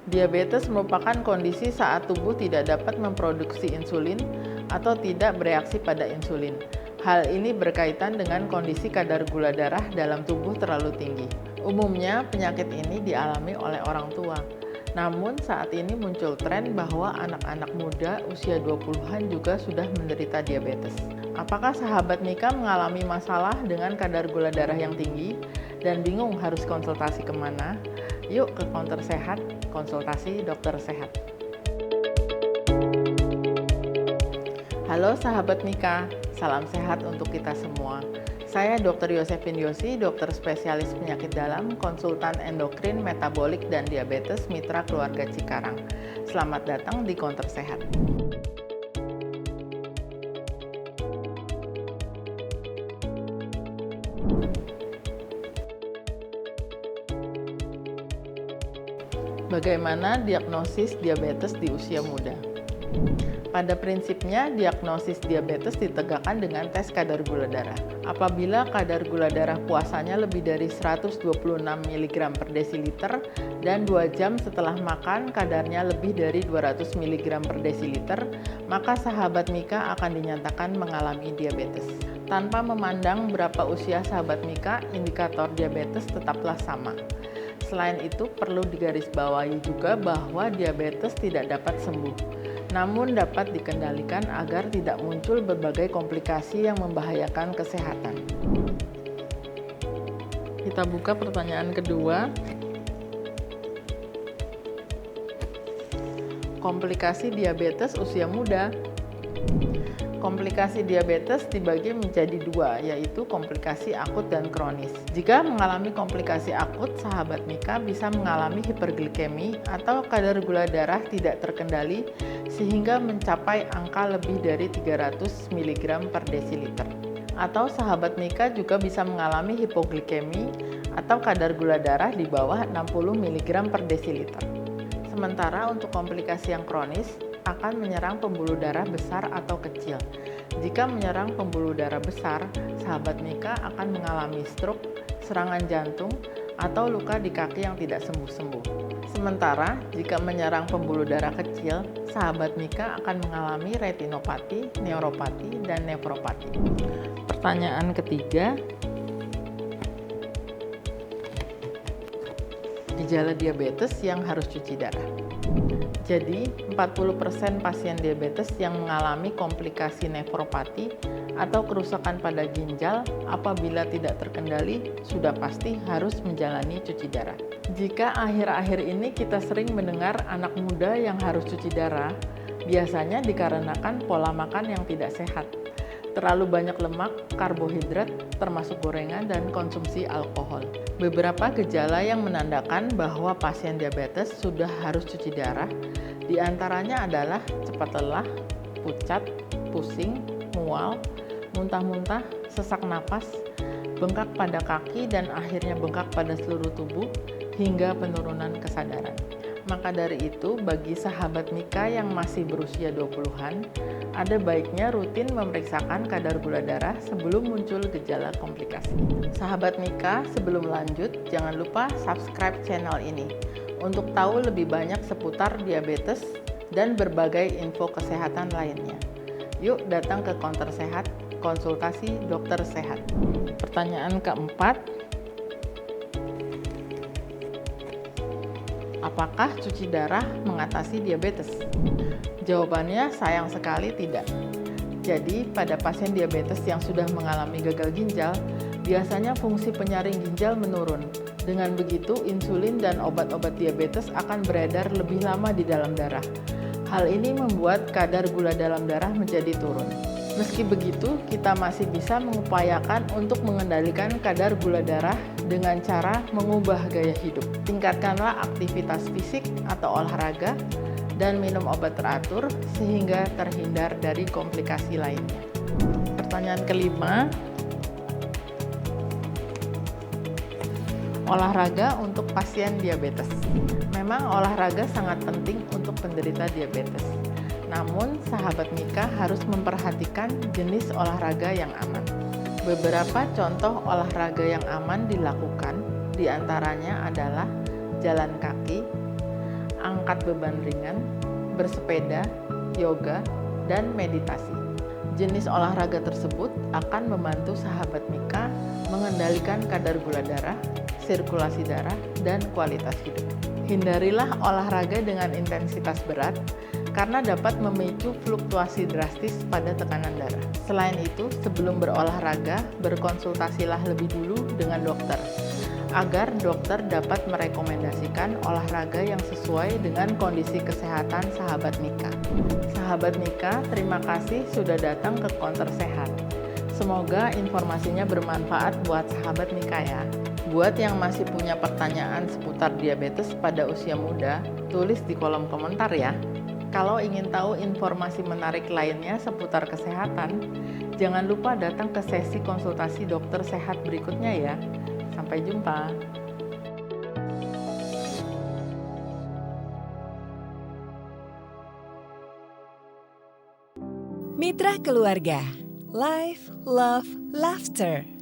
Diabetes merupakan kondisi saat tubuh tidak dapat memproduksi insulin atau tidak bereaksi pada insulin. Hal ini berkaitan dengan kondisi kadar gula darah dalam tubuh terlalu tinggi. Umumnya, penyakit ini dialami oleh orang tua. Namun, saat ini muncul tren bahwa anak-anak muda usia 20-an juga sudah menderita diabetes. Apakah sahabat Mika mengalami masalah dengan kadar gula darah yang tinggi dan bingung harus konsultasi kemana? Yuk ke Counter Sehat, konsultasi dokter sehat. Halo sahabat Mika, salam sehat untuk kita semua. Saya Dr. Yosefin Yosi, dokter spesialis penyakit dalam, konsultan endokrin, metabolik, dan diabetes Mitra Keluarga Cikarang. Selamat datang di Counter Sehat. Bagaimana diagnosis diabetes di usia muda? Pada prinsipnya, diagnosis diabetes ditegakkan dengan tes kadar gula darah. Apabila kadar gula darah puasanya lebih dari 126 mg per desiliter dan 2 jam setelah makan kadarnya lebih dari 200 mg per desiliter, maka sahabat Mika akan dinyatakan mengalami diabetes. Tanpa memandang berapa usia sahabat Mika, indikator diabetes tetaplah sama. Selain itu, perlu digarisbawahi juga bahwa diabetes tidak dapat sembuh, namun dapat dikendalikan agar tidak muncul berbagai komplikasi yang membahayakan kesehatan. Kita buka pertanyaan kedua. Komplikasi diabetes usia muda. Komplikasi diabetes dibagi menjadi dua, yaitu komplikasi akut dan kronis. Jika mengalami komplikasi akut, sahabat Mika bisa mengalami hiperglikemi atau kadar gula darah tidak terkendali sehingga mencapai angka lebih dari 300 mg per desiliter. Atau sahabat Mika juga bisa mengalami hipoglikemi atau kadar gula darah di bawah 60 mg per desiliter. Sementara untuk komplikasi yang kronis, akan menyerang pembuluh darah besar atau kecil. Jika menyerang pembuluh darah besar, sahabat Mika akan mengalami stroke, serangan jantung, atau luka di kaki yang tidak sembuh-sembuh. Sementara, jika menyerang pembuluh darah kecil, sahabat Mika akan mengalami retinopati, neuropati, dan nefropati. Pertanyaan ketiga, gejala diabetes yang harus cuci darah. Jadi, 40% pasien diabetes yang mengalami komplikasi nefropati atau kerusakan pada ginjal apabila tidak terkendali sudah pasti harus menjalani cuci darah. Jika akhir-akhir ini kita sering mendengar anak muda yang harus cuci darah, biasanya dikarenakan pola makan yang tidak sehat, terlalu banyak lemak, karbohidrat, termasuk gorengan, dan konsumsi alkohol. Beberapa gejala yang menandakan bahwa pasien diabetes sudah harus cuci darah, diantaranya adalah cepat lelah, pucat, pusing, mual, muntah-muntah, sesak napas, bengkak pada kaki, dan akhirnya bengkak pada seluruh tubuh, hingga penurunan kesadaran. Maka dari itu, bagi sahabat Mika yang masih berusia 20-an, ada baiknya rutin memeriksakan kadar gula darah sebelum muncul gejala komplikasi. Sahabat Mika, sebelum lanjut, jangan lupa subscribe channel ini untuk tahu lebih banyak seputar diabetes dan berbagai info kesehatan lainnya. Yuk datang ke Counter Sehat, konsultasi dokter sehat. Pertanyaan keempat, apakah cuci darah mengatasi diabetes? Jawabannya sayang sekali tidak. Jadi, pada pasien diabetes yang sudah mengalami gagal ginjal, biasanya fungsi penyaring ginjal menurun. Dengan begitu, insulin dan obat-obat diabetes akan beredar lebih lama di dalam darah. Hal ini membuat kadar gula dalam darah menjadi turun. Meski begitu, kita masih bisa mengupayakan untuk mengendalikan kadar gula darah dengan cara mengubah gaya hidup. Tingkatkanlah aktivitas fisik atau olahraga dan minum obat teratur sehingga terhindar dari komplikasi lainnya. Pertanyaan kelima, olahraga untuk pasien diabetes. Memang olahraga sangat penting untuk penderita diabetes. Namun, sahabat Mika harus memperhatikan jenis olahraga yang aman. Beberapa contoh olahraga yang aman dilakukan, diantaranya adalah jalan kaki, angkat beban ringan, bersepeda, yoga, dan meditasi. Jenis olahraga tersebut akan membantu sahabat Mika mengendalikan kadar gula darah, sirkulasi darah, dan kualitas hidup. Hindarilah olahraga dengan intensitas berat karena dapat memicu fluktuasi drastis pada tekanan darah. Selain itu, sebelum berolahraga, berkonsultasilah lebih dulu dengan dokter agar dokter dapat merekomendasikan olahraga yang sesuai dengan kondisi kesehatan sahabat Mika. Sahabat Mika, terima kasih sudah datang ke Counter Sehat. Semoga informasinya bermanfaat buat sahabat Mika ya. Buat yang masih punya pertanyaan seputar diabetes pada usia muda, tulis di kolom komentar ya. Kalau ingin tahu informasi menarik lainnya seputar kesehatan, jangan lupa datang ke sesi konsultasi dokter sehat berikutnya ya. Sampai jumpa. Mitra Keluarga, Life, Love, Laughter.